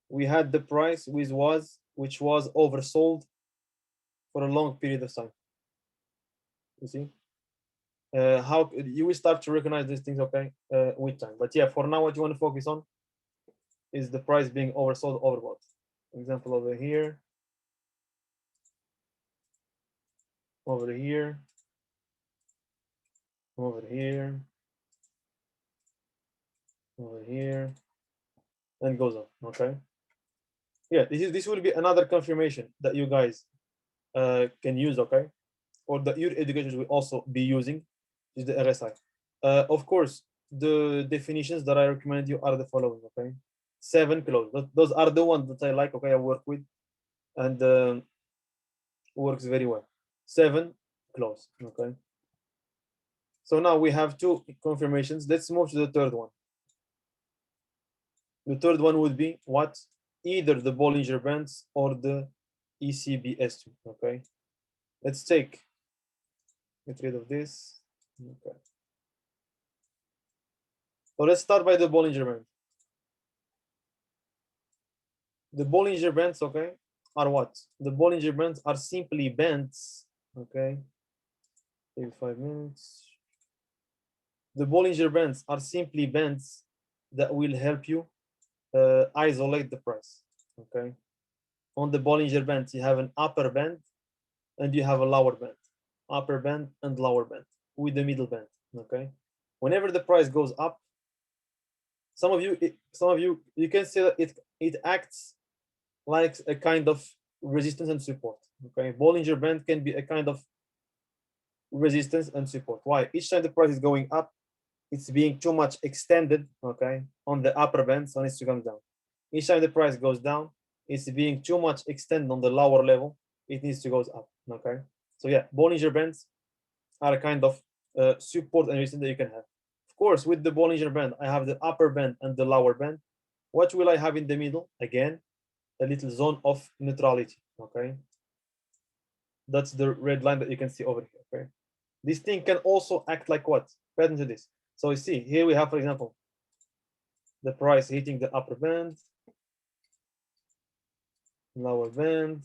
We had the price which was oversold for a long period of time. You see, how you will start to recognize these things, okay, with time. But yeah, for now, what you want to focus on is the price being oversold, overbought. Example over here, over here, over here, over here, and goes on. Okay. Yeah, this will be another confirmation that you guys can use. Okay, or that your educators will also be using is the RSI. Of course, the definitions that I recommend you are the following. Okay, 7 close. Those are the ones that I like. Okay, I work with and works very well. 7 close. Okay. So now we have two confirmations. Let's move to the third one. The third one would be what? Either the Bollinger Bands or the ECBS2. Okay. Let's get rid of this. Okay. So let's start by the Bollinger Band. The Bollinger Bands, okay, are what? The Bollinger Bands are simply bands, okay. Maybe 5 minutes. The Bollinger Bands are simply bands that will help you isolate the price, okay. On the Bollinger Bands, you have an upper band and you have a lower band, upper band and lower band with the middle band, okay. Whenever the price goes up, some of you, you can say that it acts like a kind of resistance and support. Okay, Bollinger Band can be a kind of resistance and support. Why? Each time the price is going up, it's being too much extended. Okay, on the upper band, so it needs to come down. Each time the price goes down, it's being too much extended on the lower level. It needs to go up. Okay, so yeah, Bollinger Bands are a kind of support and resistance that you can have. Of course, with the Bollinger Band, I have the upper band and the lower band. What will I have in the middle? Again, a little zone of neutrality. Okay, that's the red line that you can see over here. Okay, this thing can also act like what? Pay attention to this. So you see here we have, for example, the price hitting the upper band, lower band,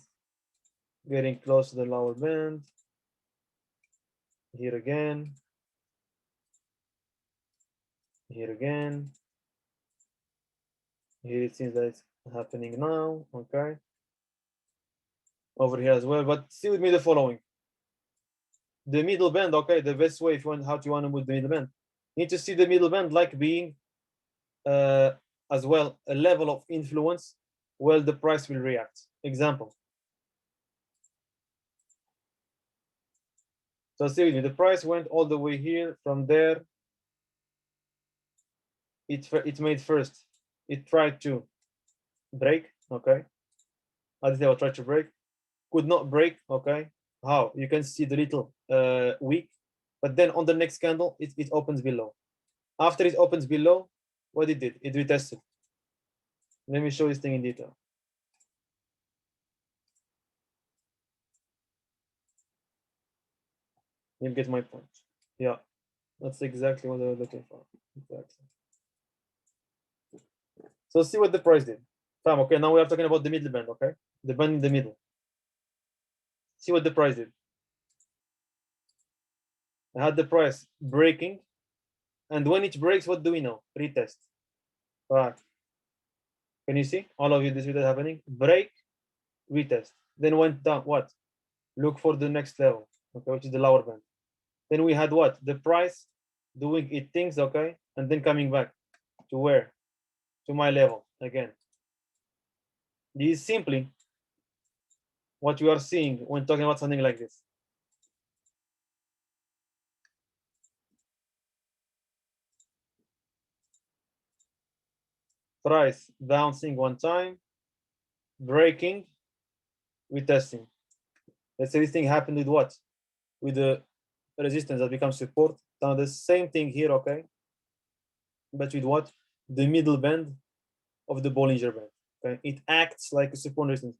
getting close to the lower band, here again, here again, here it seems that it's happening now. Okay, over here as well, but see with me the following. The middle band, okay, the best way if you want how do you want to move the middle band, you need to see the middle band like being as well a level of influence where the price will react. Example. So see with me, the price went all the way here. From there, it made first. It tried to break. Okay, I will try to break. Could not break. Okay, how? You can see the little wick, but then on the next candle, it opens below. After it opens below, what it did? It retested. Let me show this thing in detail. You'll get my point. Yeah. That's exactly what I was looking for. Exactly. So see what the price did. Fam, okay, now we are talking about the middle band, okay? The band in the middle. See what the price did. I had the price breaking, and when it breaks, what do we know? Retest. Right. Can you see? All of you, this is what is happening. Break, retest. Then went down. What? Look for the next level, okay, which is the lower band. Then we had what? The price doing its things, okay, and then coming back to where? To my level again. This is simply what you are seeing when talking about something like this. Price bouncing one time, breaking, retesting. Let's say this thing happened with what? With the resistance that becomes support. Now the same thing here, okay? But with what? The middle band of the Bollinger Band. Okay? It acts like a support resistance.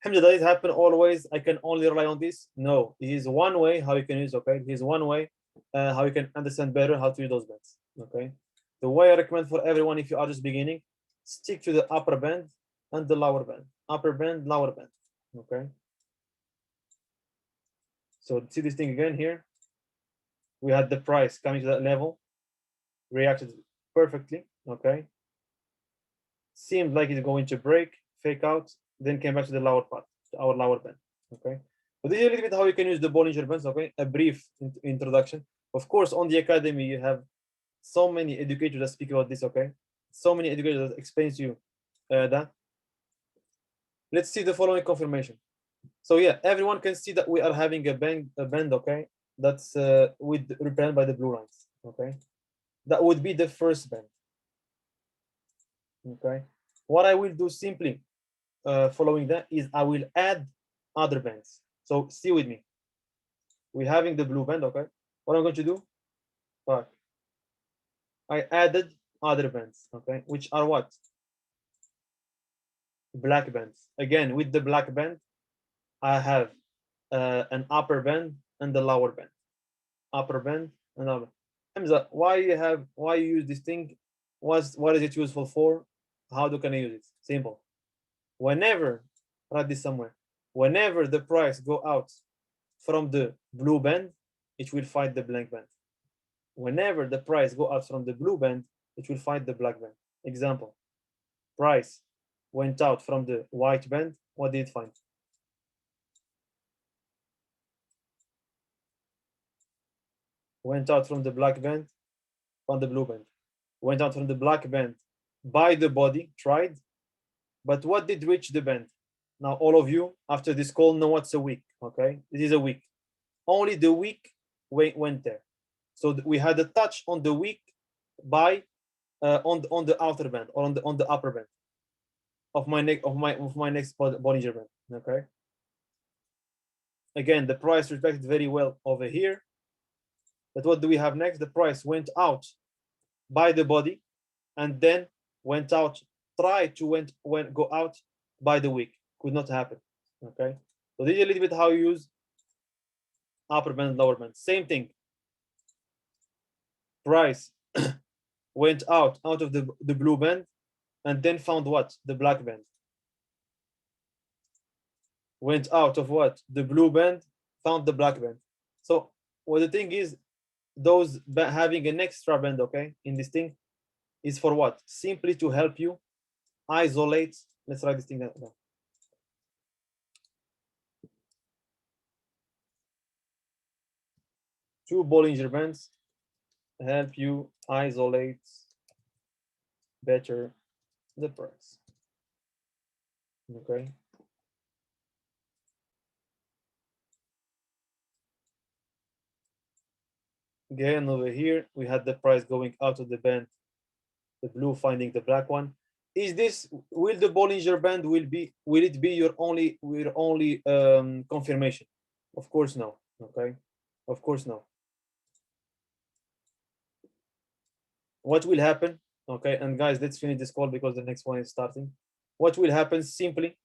Hamza, does it happen always? I can only rely on this? No. It is one way how you can use, okay? It is one way how you can understand better how to use those bands, okay? The way I recommend for everyone, if you are just beginning, stick to the upper band and the lower band. Upper band, lower band, okay? So see this thing again here? We had the price coming to that level, reacted perfectly, okay? Seemed like it's going to break, fake out, then came back to the lower part, to our lower band, okay? But this is a little bit how you can use the Bollinger Bands, okay? A brief introduction. Of course, on the academy, you have so many educators that speak about this, okay? So many educators that explains to you that. Let's see the following confirmation. So yeah, everyone can see that we are having a band, okay? That's represented by the blue lines, okay? That would be the first band, okay? What I will do simply following that is I will add other bands. So see with me. We're having the blue band, okay? What I'm going to do, I added other bands, okay? Which are what? Black bands. Again, with the black band, I have an upper band and the lower band. Upper band and lower. Hamza, why you use this thing? What is it useful for? How can I use it? Simple. Whenever, write this somewhere. Whenever the price go out from the blue band, it will find the black band. Whenever the price go out from the blue band, it will find the black band. Example, price went out from the white band, what did it find? Went out from the black band, on the blue band. Went out from the black band by the body, tried, but what did reach the band? Now all of you, after this call, know what's a wick, okay? This is a wick. Only the wick went there. So we had a touch on the wick by on the outer band or on the upper band of my next Bollinger Band. Okay. Again, the price reflected very well over here. But what do we have next? The price went out by the body and then went out, tried to go out by the wick. Could not happen. Okay. So this is a little bit how you use upper band, lower band. Same thing. Price went out of the blue band and then found what? The black band. Went out of what? The blue band, found the black band. So what the thing is, those having an extra band, okay, in this thing is for what? Simply to help you isolate. Let's write this thing down. Two Bollinger bands help you isolate better the price. Okay. Again, over here, we had the price going out of the band, the blue finding the black one. Is this, will the Bollinger band will it be your only confirmation? Of course no. Okay, of course no. What will happen? Okay, and guys, let's finish this call because the next one is starting. What will happen simply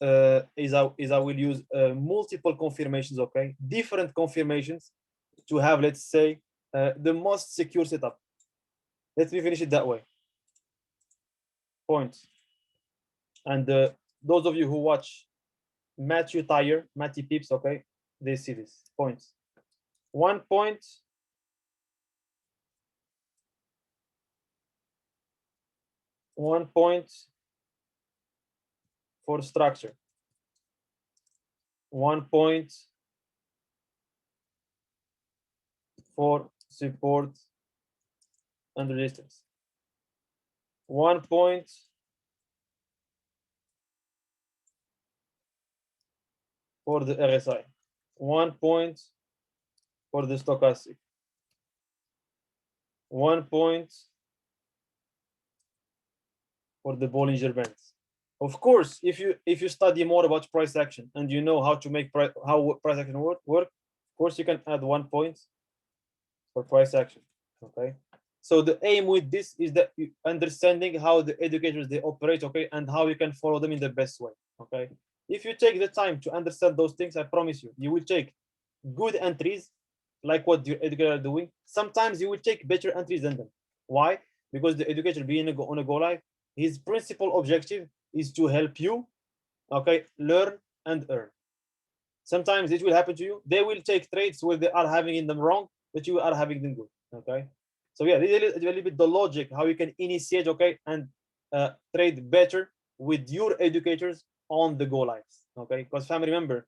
is I will use multiple confirmations, okay, different confirmations to have, let's say, the most secure setup. Let me finish it that way. Point. And those of you who watch Matthew Tire, Matty Pips, okay, they see this points. 1 point. 1 point for structure. 1 point for support and resistance. 1 point for the RSI. 1 point for the stochastic. 1 point for the Bollinger Bands. Of course, if you study more about price action and you know how to make price action work, of course you can add 1 point for price action. Okay. So the aim with this is that understanding how the educators they operate, okay, and how you can follow them in the best way. Okay. If you take the time to understand those things, I promise you, you will take good entries, like what your educator are doing. Sometimes you will take better entries than them. Why? Because the educator being on a go live, his principal objective is to help you, okay, learn and earn. Sometimes it will happen to you. They will take trades where they are having in them wrong, but you are having them good. Okay. So yeah, this is a little bit the logic how you can initiate, okay, and trade better with your educators on the go lives. Okay, because family remember,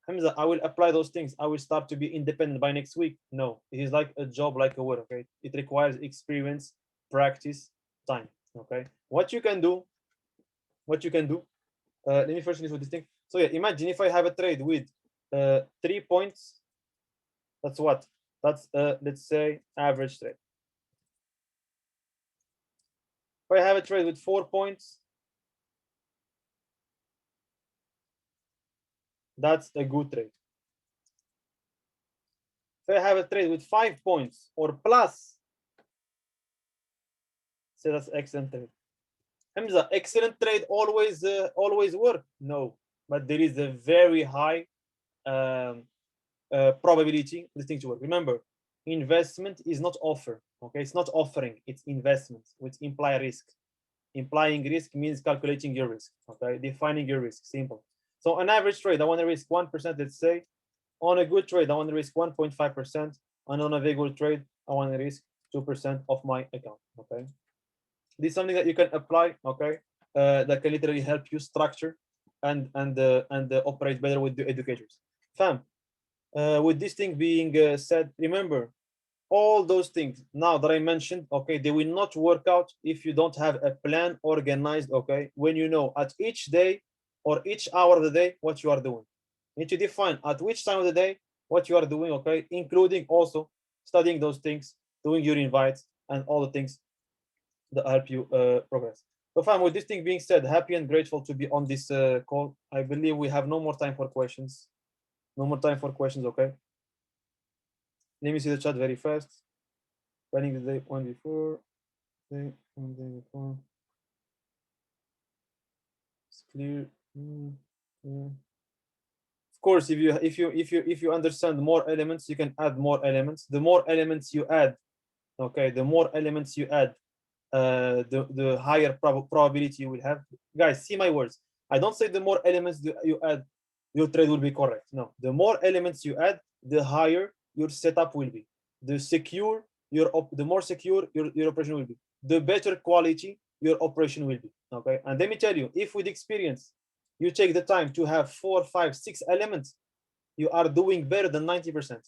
Hamza, I will apply those things. I will start to be independent by next week. No, it is like a job, like a work. Okay, it requires experience, practice, time. Okay, what you can do. Let me first finish with this thing. So yeah, imagine if I have a trade with 3 points. That's what? That's let's say average trade. If I have a trade with 4 points, that's a good trade. If I have a trade with 5 points or plus, say that's excellent trade. Hamza, excellent trade always work? No, but there is a very high probability this thing to work. Remember, investment is not offer. Okay, it's not offering, it's investment, which imply risk. Implying risk means calculating your risk. Okay, defining your risk. Simple. So an average trade, I want to risk 1%. Let's say, on a good trade, I want to risk 1.5%, and on a very good trade, I want to risk 2% of my account. Okay, this is something that you can apply. Okay, that can literally help you structure and operate better with the educators. Fam, with this thing being said, remember all those things now that I mentioned, okay, they will not work out if you don't have a plan organized, okay, when you know at each day or each hour of the day what you are doing. You need to define at which time of the day what you are doing, okay, including also studying those things, doing your invites, and all the things that help you progress. So fam, with this thing being said, happy and grateful to be on this call. I believe we have no more time for questions. No more time for questions, okay? Let me see the chat very fast. Running the day one before. Day one day before. It's clear. Yeah. Of course, if you understand more elements, you can add more elements. The more elements you add, okay, the more elements you add, the higher probability you will have. Guys, see my words. I don't say the more elements you add, your trade will be correct. No, the more elements you add, the higher your setup will be. The more secure your operation will be. The better quality your operation will be. Okay, and let me tell you, if with experience you take the time to have 4, 5, 6 elements, you are doing better than 90%.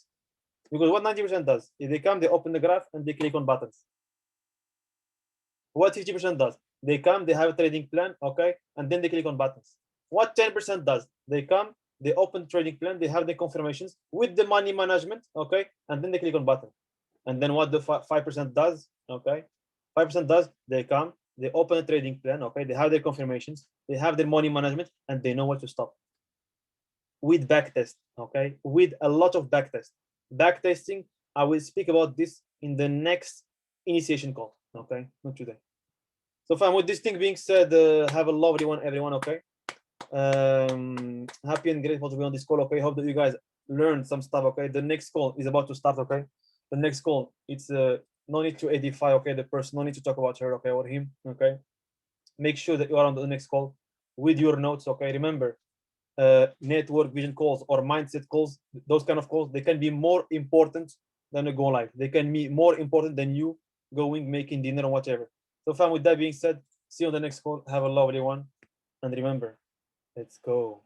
Because what 90% does, if they come, they open the graph and they click on buttons. What 50% does, they come, they have a trading plan, okay, and then they click on buttons. What 10% does, they come, they open trading plan, they have the confirmations with the money management, okay, and then they click on button. And then what the 5% does, okay, 5% does, they come, they open a trading plan, okay, they have their confirmations, they have their money management, and they know what to stop. With backtest, okay, with a lot of backtest. Backtesting, I will speak about this in the next initiation call, okay, not today. So fam, with this thing being said, have a lovely one, everyone, okay? Happy and grateful to be on this call, okay? Hope that you guys learned some stuff, okay? The next call is about to start, okay? the next call, it's no need to edify, okay, the person, no need to talk about her, okay, or him, okay. Make sure that you are on the next call with your notes, okay. Remember, network vision calls or mindset calls, those kind of calls, they can be more important than a go live. They can be more important than you going, making dinner or whatever. So fam, with that being said, see you on the next call. Have a lovely one. And remember, let's go.